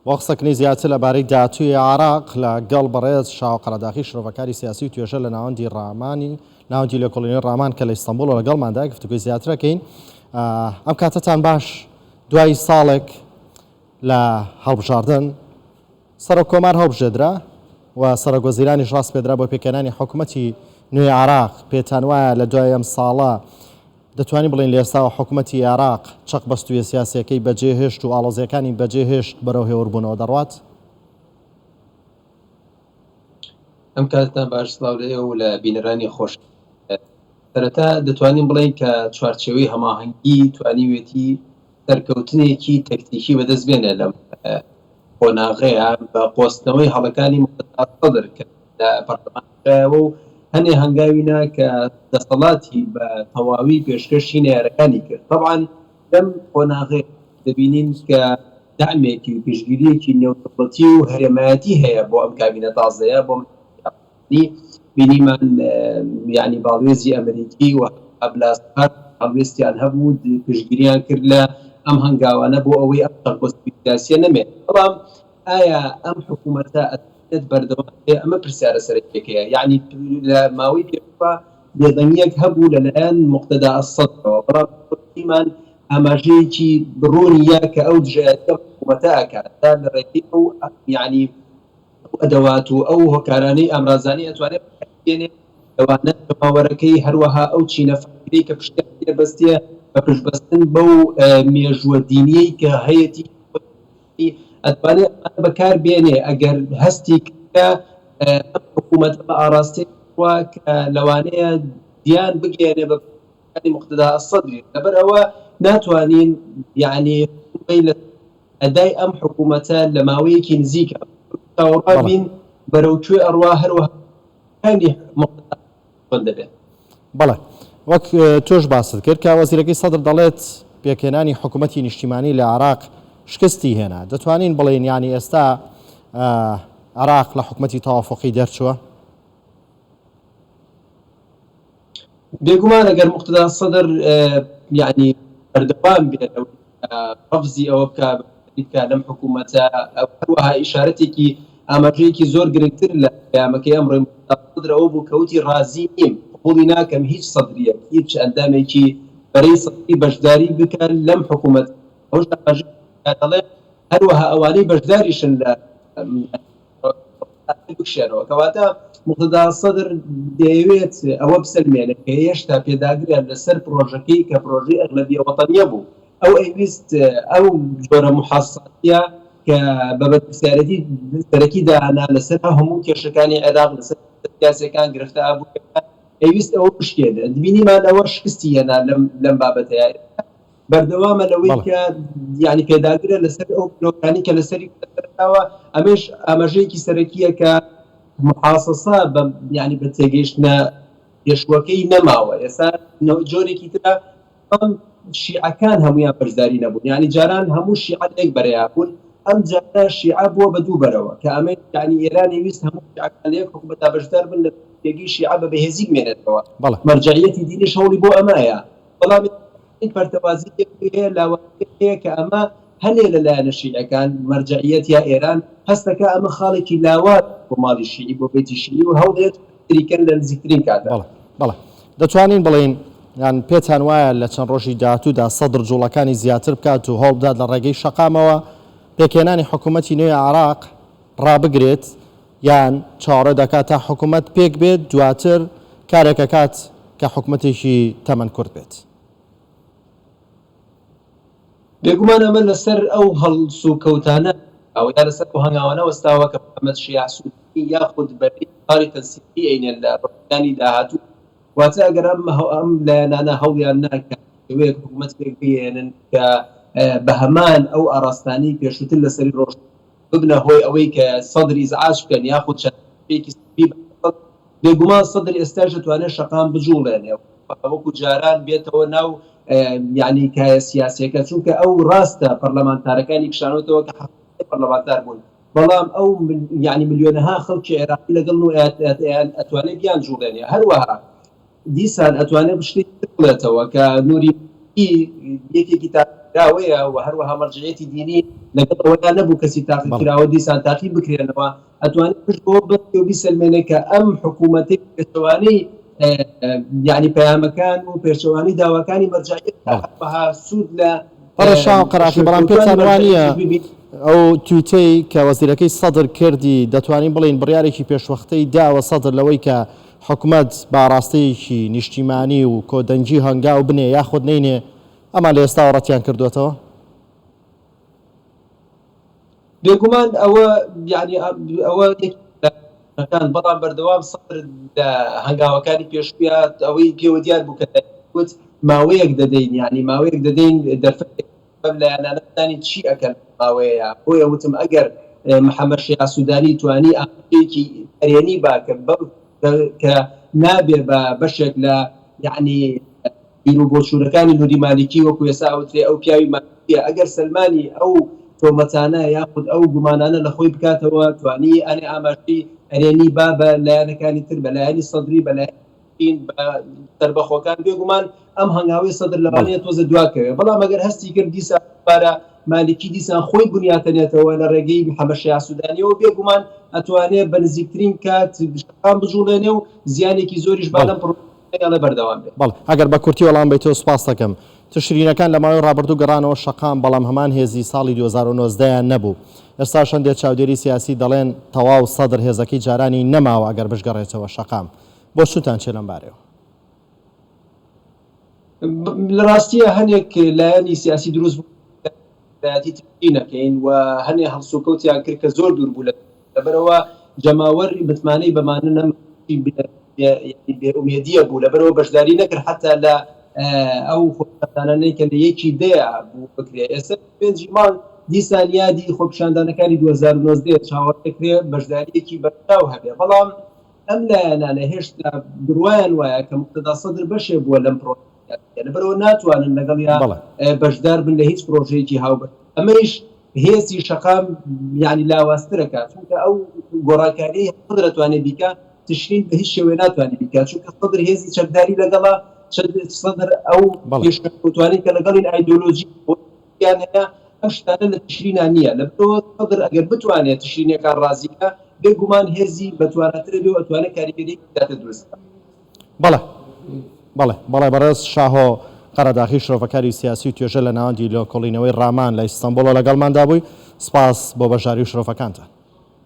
بۆ قسەکردنی زیاتر لەبارەی داهاتووی عێراق لەگەڵ بەڕێز شاو قەرەداخی شرۆڤەکاری سیاسی و توێژە لە ناوەندی لێکۆڵینەوەی ڕامان کە لە ئیستانبوڵ و لەگەڵماندا گفتوگوی زیاترەکەین. ئەم کاتتان باش دوای ساڵێک لە هەڵبژاردن سەرۆک کۆمار هەڵبژێدرا و سەرۆکوەزیرانیش ڕاست پێدرا بۆ پێکەنانی حکوومەتی نوێی عێراق. پێتان وایە لە دوای ئەم ساڵە دەتوانین بڵین لە ئێستا حکوومەتی عێراق چەق بەستوویە سیاسیەکەی بەجێهێشت و ئاڵۆزیەکانی بەجێهێشت بەرەو هێوربوونەوە دەڕوات؟ ئەم کاتتان باش سڵاو و لە بینەرانی خۆش. سەرەتا دەتوانین بڵین کە چوارچێوەی هەماهەنگی توانیوێتی سەرکەوتنێکی تەکتیکی بەدەست بێنێ لەم قۆناغەیە بە قۆستنەوەی هەڵەکانی مقتدا سەدر کە لە پەرلەمانەوە و هەنێ هەنگاوینا کە دەسەڵاتی بە تەواوی پێشکەشی نارەکانی کرد. طبعا لەم قۆناغەیە دەبینین کە دامێکی و پێشگیریەکی نێودەوڵەتی و هەرێمایەتی هەیە بۆ ئەم کابینە تازەیە بۆ بینیمان یعنی باڵێزی ئەمریکی و ئەبلاسپار هەڵوێستیان هەبوو پێشگیریان کرد لە ئەم هەنگاوانە بۆ ئەوەی ئەم تەقۆسپیتاسیە نەمێت. بەڵام ئایا ئەم حکوومەتە ئەتوانێت بەردەوام بێ؟ ئەمە پرسیارە سەرەکیەکەیە. یعنی لە ماوەی پێشوە بێدەنگیەک هەبوو لەلایەن مقتدا ئەسەدەوە، بەڵام حکومەتیمان ئاماژەیەکی بڕۆنیە کە ئەو دژایەتە حکوومەتە ئەکات تا لە ڕێگەی ئەو یعنی ئەدەوات و ئەو هۆکارانەی ئامرازانی ئەتوانێت بێنێت لەوانە باوەڕەکەی هەروەها ئەو چینە فەقیرەی کە پشتیان بەستیە بە پشتبەستن بەو مێژووە دینیەی کە هەیەی ئەتوانێت بەکار بێنێ ئەگەر هەستی کە ئەم حکوومەتە بە ئاڕاستەی کە لەوانەیە دیان بگێنێ بە مقتدا ئەسەدری. لەبەر ئەوە ناتوانین یعنی لە ئەدای ئەم حکوومەتە لە ماوەیەکی نزیکە تاوەڕابین بەرەوکوێ ئەڕوا هەروەهانی مقتدا دەبێت. بەڵێ وەک تۆش باست کرد کە وەزیرەکەی سەدر دەڵێت پێکهێنانی حکوومەتی نیشتیمانی لە عێراق شکستی هێنا. دەتوانین بڵێن ینی ئێستا عێراق لە حکوومەتی تەوافقی دەرچووە؟ بێگومان ئەگەر مقتدا سەدر یعنی بەردەوام بێت ڕەفزی ئەوە بکە لەم حکوومەتە هەروەها ئیشارەتێکی ئاماژەیەکی زۆر گرنگتر لە پەیامەکەی ئەمڕۆی مقتدا سەدر ئەوە بوو کەوتی ڕازی نیم، قبوڵی ناکەم هیچ سەدریەک هیچ ئەندامێکی بەرەی سەدری بەشداری بکەن لەم حکوومەت. ئەوش دەڵێ هەروەها ئەوانەی بەشداریشن لە بکشێنەوە. کەواتە مقتدا سەدر دەیەوێت ئەوە بسەلمێنێت کە هێشتا پێداگرێن لەسەر پرۆژەکەی کە پرۆژەی ئەغلەبیە وەتەنیە بوو. ئەو ئەویست ئەو جۆرە محاسساتیە کە بە بەرپرسیارەتی سەرەکی داهانا لەسەر هەموو کێشەکانی عێراق لەسەر سیاسەکان گرفتە ئابووەکان ئەویست ئەوە بشکێنێ. بینیمان ئەوە شکستی هێنا لەم بابەتەیە. بەردەوامە لەوەی کە یعنی پێداگرە لەسەر ئەو پلۆکانی کە لەسەری کردەوە. ئەمەش ئاماژەیەکی سەرەکیە کە محاسسە یعنی بە تێگەیشتنە پێشوەکەی نەماوە. ئێستا جۆرێکی ترە شیعەکان هەمویان بەشداری نەبوون، یعنی جاران هەموو شیعەتێک بەرەیا بوون، ئەم جارە شیعە بووە بە دوو بەرەوە کە ئەمە یعنی ئێران ویست هەموو شیعەکان لە یەک حکوومەتە بەشدار بن لە پێگەی شیعە بە بەهێزی بمێنێتەوە. مەرجعیەتی دینیش هەوڵی بۆ ئەمایە. بەڵام این پەرتەوازی هەیە لاوەیە کە ئەمە هەنێ لەلایەنە شیعەکان مەرجعیەت یا ئێران هەستەکە ئەمە خاڵێکی لاوات بۆ ماڵی شیعی بۆ بێتی شیعی و هەوڵێت تریکەن لە نزیکترین کاتە. بەڵێ دەتوانین بڵین یان پێتان وایە لە چەند ڕۆژی داهاتوودا سەدر جوڵەکانی زیاتر بکات و هەوڵ بدات لە ڕێگەی شەقامەوە پێکهێنانی حکوومەتی نوێی عێراق ڕابگرێت یان چاوەڕێ دەکات تا حکوومەت پێک بێت دواتر کارێکە کات کە حکوومەتێکی تەمەن کورت بێت؟ بێگومان ئەمە لەسەر ئەو هەڵسوکەوتانە ئەو یا لەسەر هەنگاوانە وەستاوە کە محەممەد شیع سوودی یاخود بەری قاری تەنسیبی عینێن لە ڕۆژانی داهاتوو. واتە ئەگەر ئەم لایەنانە هەوڵیان ناکات وەیەک حکوومەت پێک بهێنن کە بە هەمان ئەو ئاراستانی پێشووتر لەسەری ڕۆژ ببنە هۆی ئەوەی کە سەدر ئیزعاج بکەن یاخود شەرێکی بێگومان سەدر ئێستاش دەتوانێت شەقام بجوڵێنێ وەکو جاران بێتەوە ناو یعنی کایە سیاسیەکە، چونکە ئەو ڕاستە پەرلەمانتارەکانی کشانەوەتەوە کە پەرلەمانتار بوون، بەڵام ئەو یعنی ملیۆنەها خەڵکی عێراقی لەگەڵ و ئەتوانێت بیان جوڵێنێ. هەروەها دیسان ئەتوانێت شتێک بڵێتەوە کە نووری یەکێکی تا داوەیە و هەروەها مەرجعیەتی دینی لەگەڵەوەدا نەبوو کەسی تاقیکراوە دیسان تاقی بکرێنەوە ئەتوانێت پشت بۆ بەستێ و بیسەلمێنێ کە ئەم حکوومەتی پێچەوانەی یعنی پەیامەکان و پێچەوانی داواکانی مەرجعیەت بەها سوود لە بەڕێشا قەراقی بەڵام پێتان وانە ئەو تویتەی کە وەزیرەکەی سەدر کردی دەتوانین بڵین بڕیارێکی پێشوەختەی داوە سەدر لەوەی کە حکوومەت باڕاستەیەکی نیشتیمانی و کۆدەنجی هەنگاو بنێ یاخود نینێ ئەمان لە ئێستا ڕەتیان کردوێتەوە؟ بێگومان ئەوە یعنی ئەوە کان بەڵام بەردەوام سەدر لە هەنگاوەکانی پێشویات ئەوەی پێوە دیار بوو کە وت ماوەیەک دەدەین یعنی ماوەیەک دەدەین دەرفەت لایەنانەکانی چی ئەکەن ماوەیە بۆیە وتم ئەگەر محەممەد شیع سوودانی توانی ئامادەیەکی ئەرێنی باکە کە نابێ بە بەشێک لە یعنی بیرو بۆچوونەکانی نوری مالیکی وەکو ێستا وترێ ئەو پیاوی مالیکیە ئەگەر سلمانی ئەو تۆمەتانە یاخود ئەو گومانانە لە خۆی بکاتەوە توانی ئەنێ ئاماژەی ئەرێنی با بە لایەنەکانی تر بە لایەنی سەدری بە لایەن سەربەخۆکان بێگومان ئەم هەنگاوی سەدر لەوانەیە تۆزە دواکەوێ بەڵام ئەگەر هەستی کرد دیسان بارە مالیکی دیسان خۆی بنیاتەنێتەوە لە ڕێگەی محەممەد شیع سوودانیەوە بێگومان ئەتوانێت بە نزیکترین کات شقام بجوڵێنێ و زیانێکی زۆریش بەڵام لە بەردەوام بێت. بەڵ ئەگەر بە کورتی وەڵام بیتەوە سوپاس دەکەم. تشرینەکان لە ماوەی ڕابردوو گەڕانەوە شەقام بەڵام هەمان هێزی ساڵی 2019 نەبوو. ئێستا شەندێک چاودێری سیاسی دەڵێن تەواو سەدر هێزەکەی جارانی نەماوە ئەگەر بشگەڕێتەوە شەقام. بۆ سوتان چێ لەم بارەوە؟ لە ڕاستیە هەنێک لایەنی سیاسی دروست نەکەین و هەنێ هەڵسوکەوتیان کرد کە زۆر دوور بوو لەبەرەوە جەماوەری بتمانەی بەمانە نەمەی بێئومێدیە بوو لەبەرەوە بەشداری نەکرد حتا لە ئەو خۆپیشاندانانەی کە لە یەکی دەیە بوو بکرێ ئێستا پێنجی ماڵ دیسان یادی خۆپیشاندانەکانی 2019 چاوەڕ دەکرێت بەشداریەکی بەرچاو هەبێ بەڵام ئەم لایەنانە هێشتا بڕوایان وایە کە مقتەدا سەدر بەشێ بووە لەم پرۆژە لەبەرەوە ناتوانن لەگەڵ یا بەشدار بن لە هیچ پرۆژەیەکی هاوبەر ئەمەش هێزی شەقام یعنی لاواسترەکە چونکە ئەو گۆڕاکاری دەتوانێت بیکە تشرین بە هیچ شێوێ ناتوانێت بیکە چونکە سەدر هێزی چەکداری لەگەڵا سەدر ئەو پێشکەوتوانی کە لەگەڵین ئایدۆلۆژی یان هەیە ئەم شتانە لە تشرینان نییە لەبەرەوە سەدر ئەگەر بتوانێت تشرینێکان ڕازیکە بێگومان هێزی بەتوانەترە بێ و ئەتوانێت کاریگەری داتە دروستکە. بەڵێ بەڕێز شاهۆ قەرەداخی شرۆڤەکاری سیاسی و توێژە لە ناوەندی لۆکۆڵینەوەی ڕامان لە ئیستانبوڵ لەگەڵماندا بووی. سپاس بۆ بەشداری و شرۆڤەکانتان.